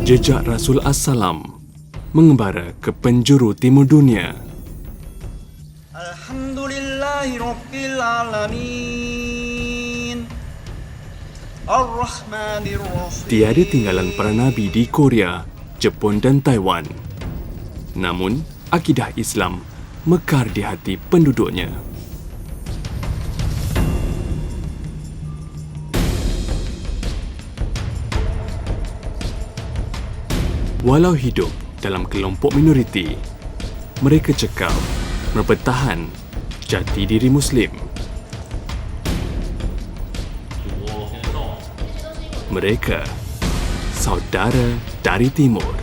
Jejak Rasul As-Salam mengembara ke penjuru timur dunia. Alhamdulillahirabbil alamin. Ar-Rahmanir-Rahim. Tiada tinggalan para nabi di Korea, Jepun dan Taiwan. Namun, akidah Islam mekar di hati penduduknya. Walau hidup dalam kelompok minoriti, mereka cekal mempertahan jati diri Muslim. Mereka saudara dari timur.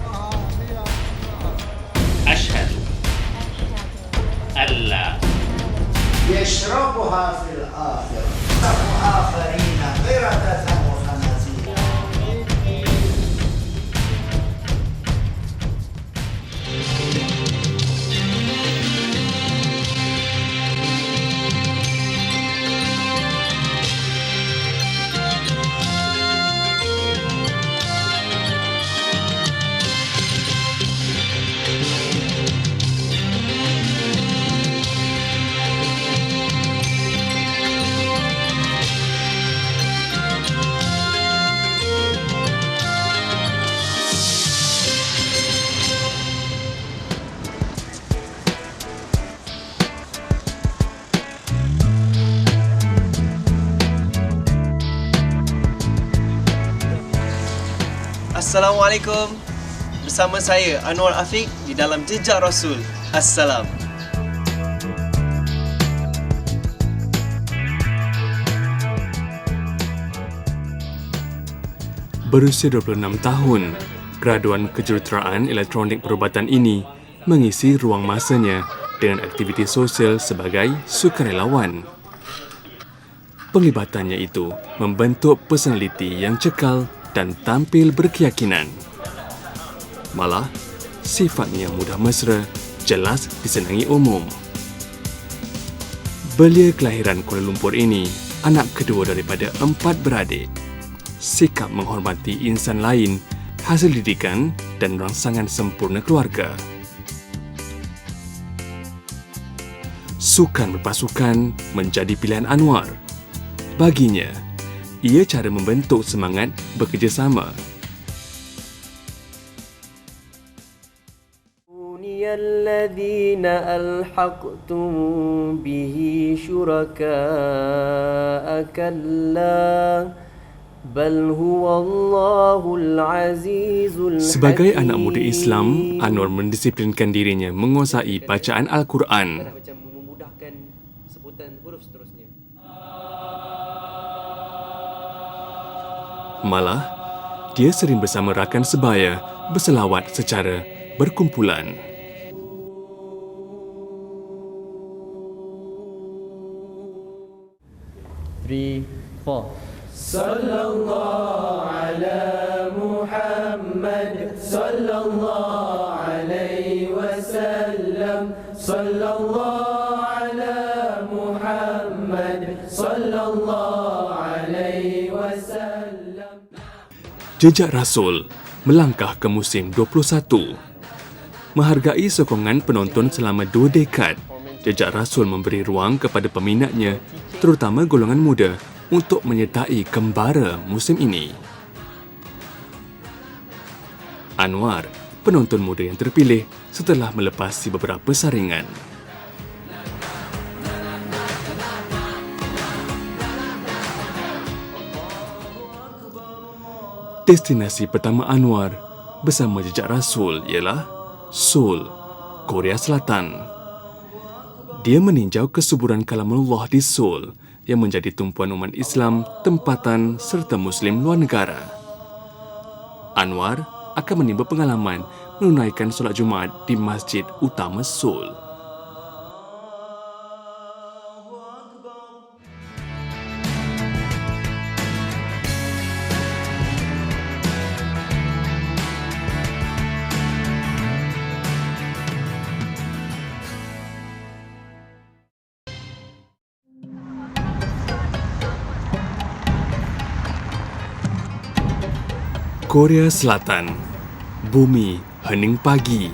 أشهد أن لا يشربها في الآخرة آخرين غير تسمو خنازير. Assalamualaikum. Bersama saya Anwar Afiq di dalam Jejak Rasul. Assalam. Berusia 26 tahun, graduan kejuruteraan elektronik perubatan ini mengisi ruang masanya dengan aktiviti sosial sebagai sukarelawan. Penglibatannya itu membentuk personaliti yang cekal dan tampil berkeyakinan. Malah, sifatnya yang mudah mesra, jelas disenangi umum. Belia kelahiran Kuala Lumpur ini anak kedua daripada 4 beradik. Sikap menghormati insan lain, hasil didikan dan rangsangan sempurna keluarga. Sukan berpasukan menjadi pilihan Anwar. Baginya, ia cara membentuk semangat bekerjasama. الذين ألحقتم به شركاء كلا بل هو الله العزيز الحكيم. Sebagai anak muda Islam, Anwar mendisiplinkan dirinya menguasai bacaan Al-Quran. Macam memudahkan sebutan huruf seterusnya. Malah, dia sering bersama rakan sebaya berselawat secara berkumpulan. Three, four. Sallallahu ala Muhammad, sallallahu alaihi wasallam, sallallahu ala Muhammad, sallallahu alaihi wasallam. Jejak Rasul melangkah ke musim 21. Menghargai sokongan penonton selama 2 dekad, Jejak Rasul memberi ruang kepada peminatnya, terutama golongan muda, untuk menyertai kembara musim ini. Anwar, penonton muda yang terpilih setelah melepasi beberapa saringan. Destinasi pertama Anwar bersama Jejak Rasul ialah Seoul, Korea Selatan. Dia meninjau kesuburan kalamullah di Seoul yang menjadi tumpuan umat Islam, tempatan serta Muslim luar negara. Anwar akan menimba pengalaman menunaikan solat Jumaat di Masjid Utama Seoul. Korea Selatan Bumi Hening Pagi.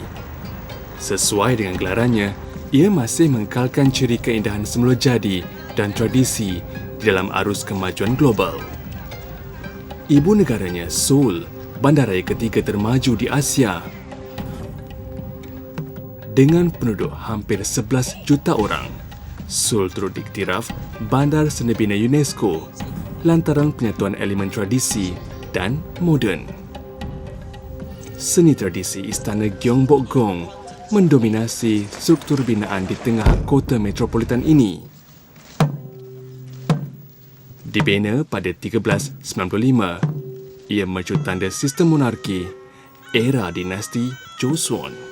Sesuai dengan gelarannya, ia masih mengekalkan ciri keindahan semula jadi dan tradisi di dalam arus kemajuan global. Ibu negaranya, Seoul, bandaraya ketiga termaju di Asia. Dengan penduduk hampir 11 juta orang, Seoul turut diiktiraf Bandar Seni Bina UNESCO lantaran penyatuan elemen tradisi dan moden. Seni tradisi Istana Gyeongbokgung mendominasi struktur binaan di tengah kota metropolitan ini. Dibina pada 1395, ia menunjuk tanda sistem monarki era dinasti Joseon.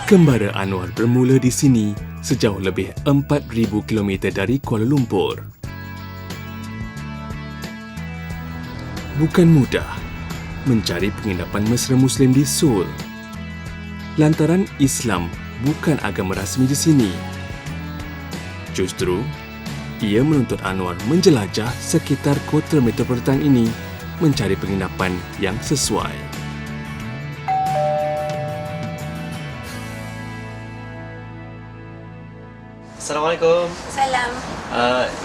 Kembara Anwar bermula di sini sejauh lebih 4,000 km dari Kuala Lumpur. Bukan mudah mencari penginapan mesra Muslim di Seoul, lantaran Islam bukan agama rasmi di sini. Justru, ia menuntut Anwar menjelajah sekitar kota metropolitan ini mencari penginapan yang sesuai. Assalamualaikum. Salam.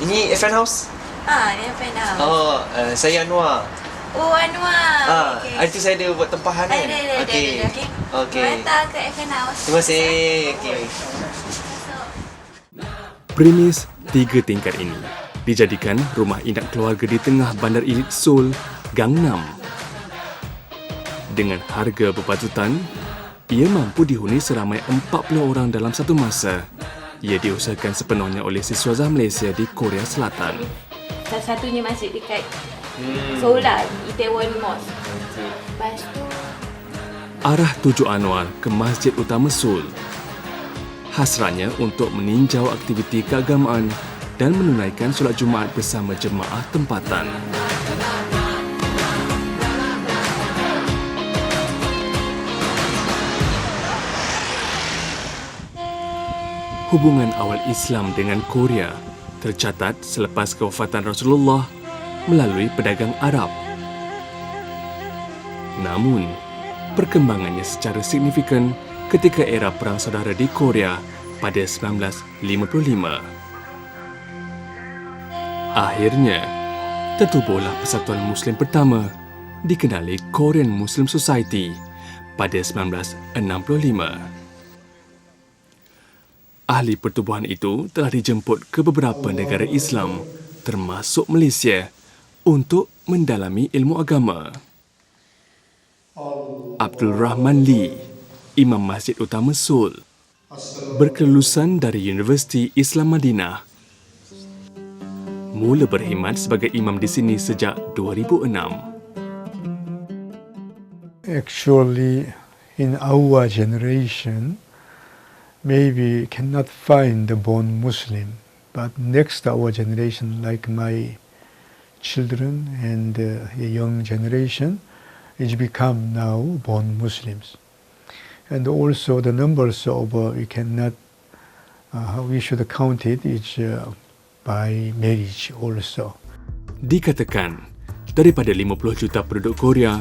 Ini Irfan House? Ni apa nak? Oh, saya Anwar. Oh, Anwar. Hari tu saya ada buat tempahan kan? Ada. Okey. Hantar ke FN House. Terima kasih. Okey. Premis 3 tingkat ini dijadikan rumah inap keluarga di tengah bandar elit Seoul, Gangnam. Dengan harga berpatutan, ia mampu dihuni seramai 40 orang dalam satu masa. Ia diusahakan sepenuhnya oleh siswa Malaysia di Korea Selatan. Satu-satunya masjid dekat Seoul lah, Itaewon Mosque. Lepas tu Arah tuju Anwar ke Masjid Utama Seoul. Hasratnya untuk meninjau aktiviti keagamaan dan menunaikan solat Jumaat bersama jemaah tempatan. Hubungan awal Islam dengan Korea tercatat selepas kewafatan Rasulullah melalui pedagang Arab. Namun, perkembangannya secara signifikan ketika era Perang Saudara di Korea pada 1955. Akhirnya, tertubuhlah persatuan Muslim pertama dikenali Korean Muslim Society pada 1965. Ahli pertubuhan itu telah dijemput ke beberapa negara Islam, termasuk Malaysia, untuk mendalami ilmu agama. Abdul Rahman Lee, Imam Masjid Utama Seoul, berkelulusan dari Universiti Islam Madinah. Mula berkhidmat sebagai imam di sini sejak 2006. Actually, in our generation, maybe cannot find the born Muslim, but next our generation, like my children and the young generation, is become now born Muslims. And also the numbers of we cannot, we should count it is by marriage also. Dikatakan, daripada 50 juta penduduk Korea,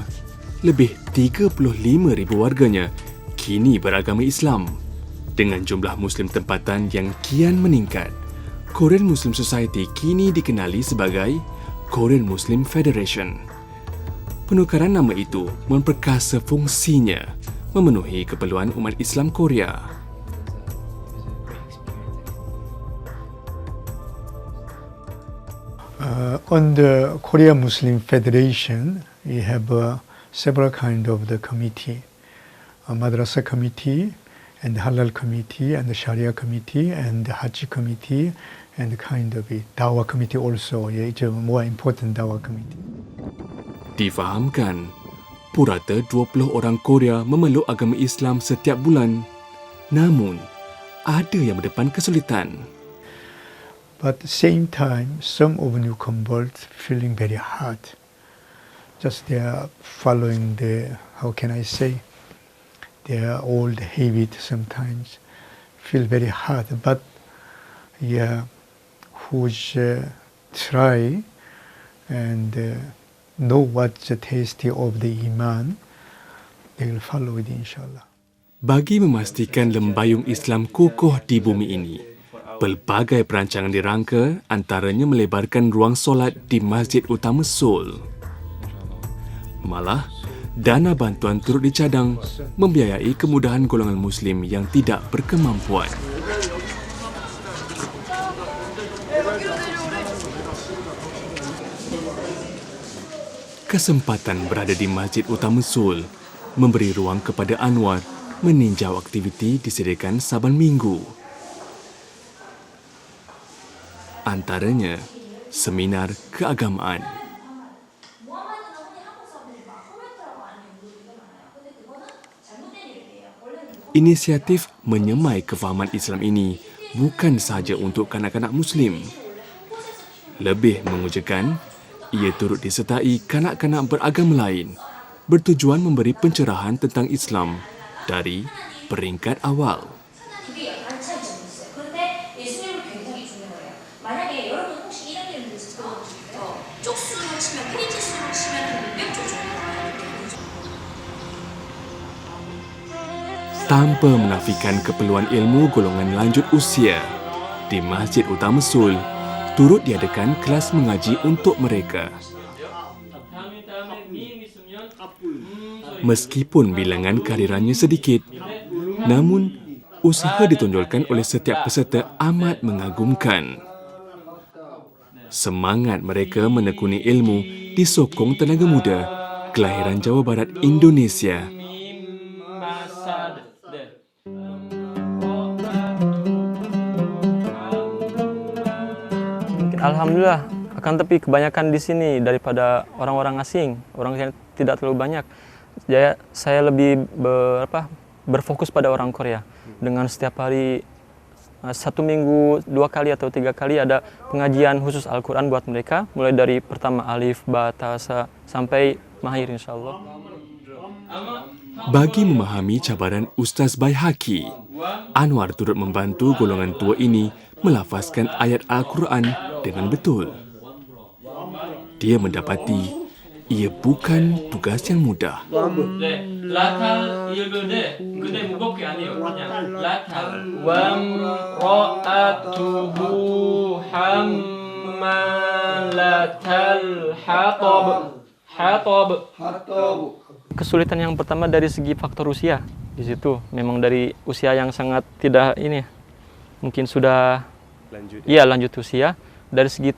lebih 35,000 warganya kini beragama Islam. Dengan jumlah Muslim tempatan yang kian meningkat, Korean Muslim Society kini dikenali sebagai Korean Muslim Federation. Penukaran nama itu memperkasa fungsinya memenuhi keperluan umat Islam Korea. On the Korea Muslim Federation, we have several kind of the committee, a madrasa committee, and the halal committee, and the Sharia committee, and the Haji committee, and the kind of a Dawah committee also. Yeah, it's a more important Dawah committee. Difahamkan, purata 20 orang Korea memeluk agama Islam setiap bulan. Namun, ada yang berdepan kesulitan. But at the same time, some of new converts feeling very hard. Just they are following the, how can I say, their old habit sometimes feel very hard. But who's try and know what's the taste of the iman, they will follow it inshallah. Bagi memastikan lembayung Islam kukuh di bumi ini, pelbagai perancangan dirangka, antaranya melebarkan ruang solat di Masjid Utama Seoul. Malah, dana bantuan turut dicadang membiayai kemudahan golongan Muslim yang tidak berkemampuan. Kesempatan berada di Masjid Utama Seoul memberi ruang kepada Anwar meninjau aktiviti disediakan saban minggu. Antaranya, seminar keagamaan. Inisiatif menyemai kefahaman Islam ini bukan sahaja untuk kanak-kanak Muslim. Lebih mengujakan, ia turut disertai kanak-kanak beragama lain, bertujuan memberi pencerahan tentang Islam dari peringkat awal. Tanpa menafikan keperluan ilmu golongan lanjut usia, di Masjid Utama Seoul turut diadakan kelas mengaji untuk mereka. Meskipun bilangan kehadirannya sedikit, namun usaha ditonjolkan oleh setiap peserta amat mengagumkan. Semangat mereka menekuni ilmu disokong tenaga muda kelahiran Jawa Barat, Indonesia. Alhamdulillah, akan tapi kebanyakan di sini daripada orang-orang asing, orang yang tidak terlalu banyak. Jadi saya lebih berfokus pada orang Korea. Dengan setiap hari 1 minggu 2 kali atau 3 kali ada pengajian khusus Al-Quran buat mereka, mulai dari pertama alif, ba, ta, sa, sampai mahir insyaAllah. Bagi memahami cabaran Ustaz Baihaqi, Anwar turut membantu golongan tua ini melafazkan ayat Al-Quran dengan betul. Dia mendapati ia bukan tugas yang mudah. Kesulitan yang pertama dari segi faktor usia. Di situ memang dari usia yang sangat tidak mungkin sudah lanjut usia. Dari segi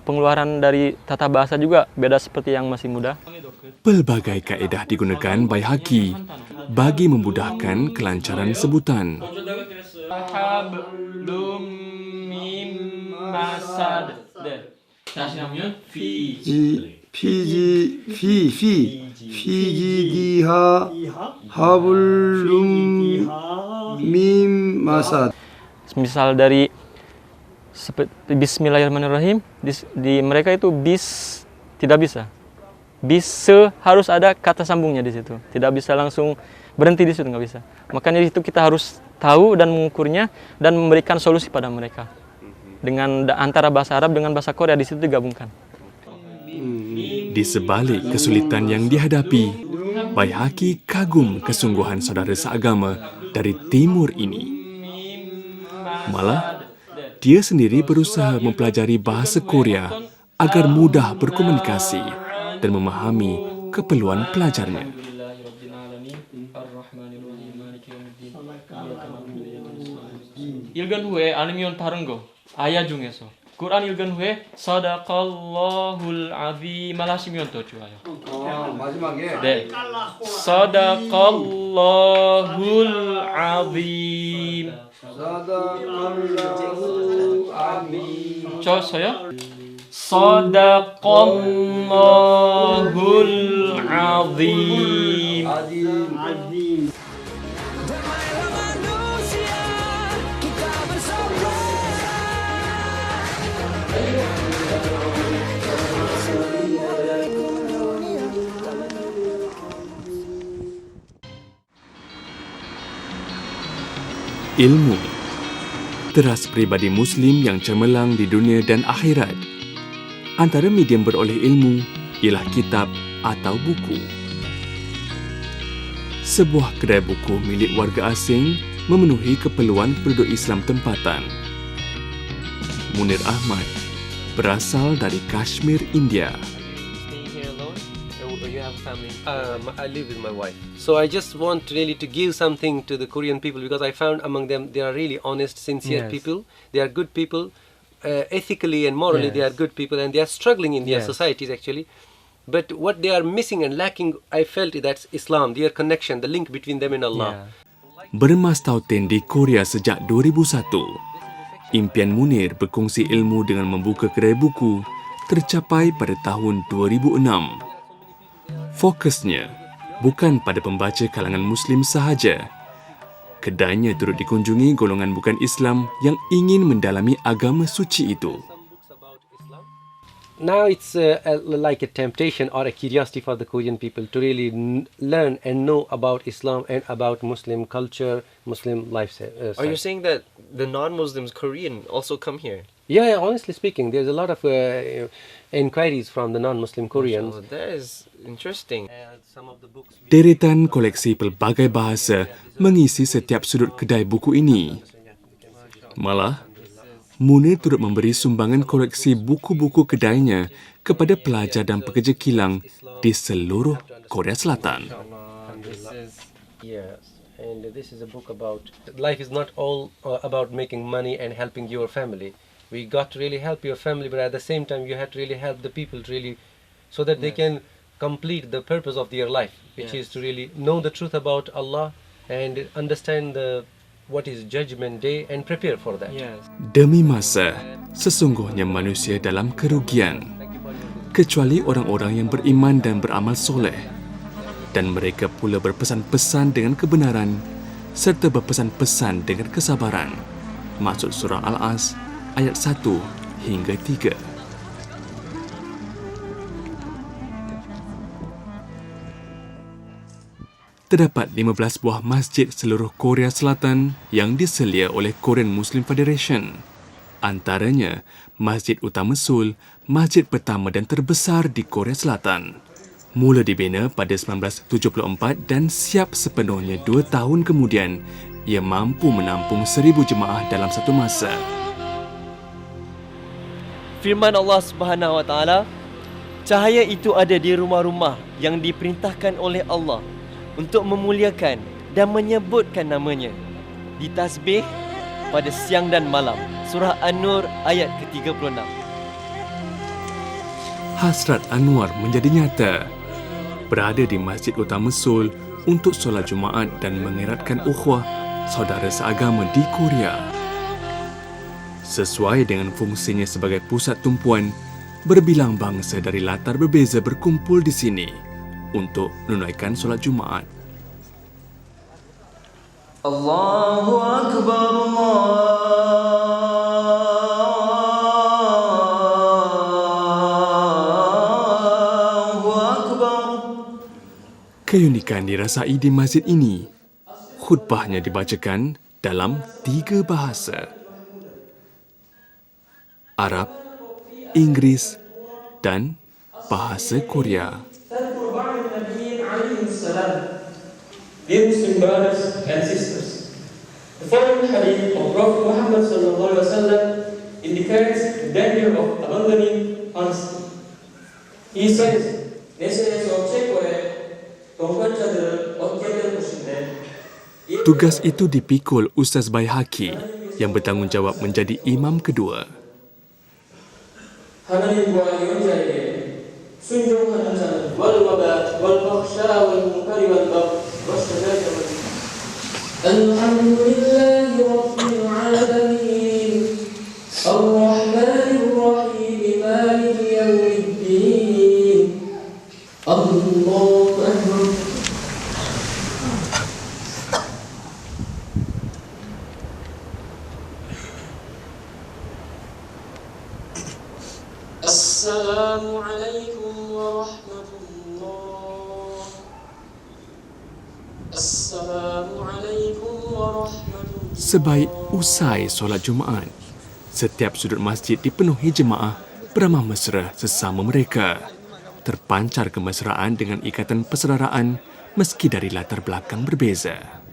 pengeluaran dari tata bahasa juga beda seperti yang masih muda. Pelbagai kaedah digunakan Baihaqi bagi memudahkan kelancaran sebutan. Misal dari Bismillahirrahmanirrahim, di mereka itu tidak bisa. Harus ada kata sambungnya di situ. Tidak bisa langsung berhenti di situ, nggak bisa. Makanya di situ kita harus tahu dan mengukurnya dan memberikan solusi pada mereka. Dengan antara bahasa Arab dengan bahasa Korea di situ digabungkan. Di sebalik kesulitan yang dihadapi, Baihaqi kagum kesungguhan saudara seagama dari timur ini. Malah, dia sendiri berusaha mempelajari bahasa Korea agar mudah berkomunikasi dan memahami keperluan pelajarnya. 읽은 후에 아니면 다른 거 아야 중에서 꾸란 읽은 후에 사다칼라훌 아지말 하시면 더 좋아요. 마지막에 네. 사다칼라훌 아짐. 사다칼라후 아민. 저서요? 사다칼라훌 아짐. 아dim. Ilmu. Teras pribadi Muslim yang cemerlang di dunia dan akhirat. Antara medium beroleh ilmu ialah kitab atau buku. Sebuah kedai buku milik warga asing memenuhi keperluan penduduk Islam tempatan. Munir Ahmad berasal dari Kashmir, India. Staying here alone, or you have a family? I live with my wife. So I just want really to give something to the Korean people because I found among them they are really honest, sincere people. They are good people. Ethically and morally they are good people and they are struggling in their societies actually. But what they are missing and lacking, I felt that's Islam, their connection, the link between them and Allah. Beremas tautin di Korea sejak 2001. Impian Munir berkongsi ilmu dengan membuka kedai buku tercapai pada tahun 2006. Fokusnya bukan pada pembaca kalangan Muslim sahaja. Kedainya turut dikunjungi golongan bukan Islam yang ingin mendalami agama suci itu. Now it's like a temptation or a curiosity for the Korean people to really learn and know about Islam and about Muslim culture, Muslim lifestyle. Are you saying that the non-Muslims Korean also come here? Yeah, honestly speaking, there's a lot of inquiries from the non-Muslim Koreans. Oh, that is interesting. Deretan koleksi pelbagai bahasa mengisi setiap sudut kedai buku ini. Malah, Munir turut memberi sumbangan koleksi buku-buku kedainya kepada pelajar dan pekerja kilang di seluruh Korea Selatan. Yes, and this is a book about life is not all about making money and helping your family. We got to really help your family, but at the same time you have to really help the people to really so that they can complete the purpose of their life, which is to really know the truth about Allah and understand what is Judgment Day and prepare for that. Demi masa, sesungguhnya manusia dalam kerugian, kecuali orang-orang yang beriman dan beramal soleh, dan mereka pula berpesan-pesan dengan kebenaran serta berpesan-pesan dengan kesabaran. Maksud surah Al-As ayat 1 hingga 3. Terdapat 15 buah masjid seluruh Korea Selatan yang diselia oleh Korean Muslim Federation. Antaranya, Masjid Utama Seoul, masjid pertama dan terbesar di Korea Selatan. Mula dibina pada 1974 dan siap sepenuhnya 2 tahun kemudian, ia mampu menampung 1,000 jemaah dalam satu masa. Firman Allah Subhanahu Wa Taala, cahaya itu ada di rumah-rumah yang diperintahkan oleh Allah untuk memuliakan dan menyebutkan namanya, ditasbih pada siang dan malam. Surah An-Nur ayat ke-36. Hasrat Anwar menjadi nyata. Berada di Masjid Utama Seoul untuk solat Jumaat dan mengeratkan ukhuwah saudara seagama di Korea. Sesuai dengan fungsinya sebagai pusat tumpuan, berbilang bangsa dari latar berbeza berkumpul di sini untuk menunaikan solat Jumaat. Allahu Akbar, Allahu Akbar. Keunikan dirasai di masjid ini. Khutbahnya dibacakan dalam 3 bahasa. Arab, Inggris dan bahasa Korea. Dear Muslim brothers and sisters, the following hadith of Prophet Muhammad ﷺ indicates the danger of abandoning honesty. He says, 내세에서 최고의 동반자들은 얻게 될 것인데. Tugas itu dipikul Ustaz Baihaqi yang bertanggungjawab menjadi imam kedua. 하나님과 영자에게 순종하는 자는 والوباء والفحشاء والمنكر والبغي والشجاعة الحمد لله رب العالمين الرحمن الرحيم مالك يوم الدين الله أكبر. السلام عليكم ورحمة الله. السلام عليكم ورحمة الله. Sebaik usai solat Jumaat, setiap sudut masjid dipenuhi jemaah beramah mesra sesama mereka. Terpancar kemesraan dengan ikatan persaudaraan meski dari latar belakang berbeza.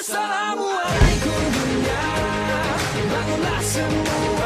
Assalamualaikum dunia, bangunlah semua.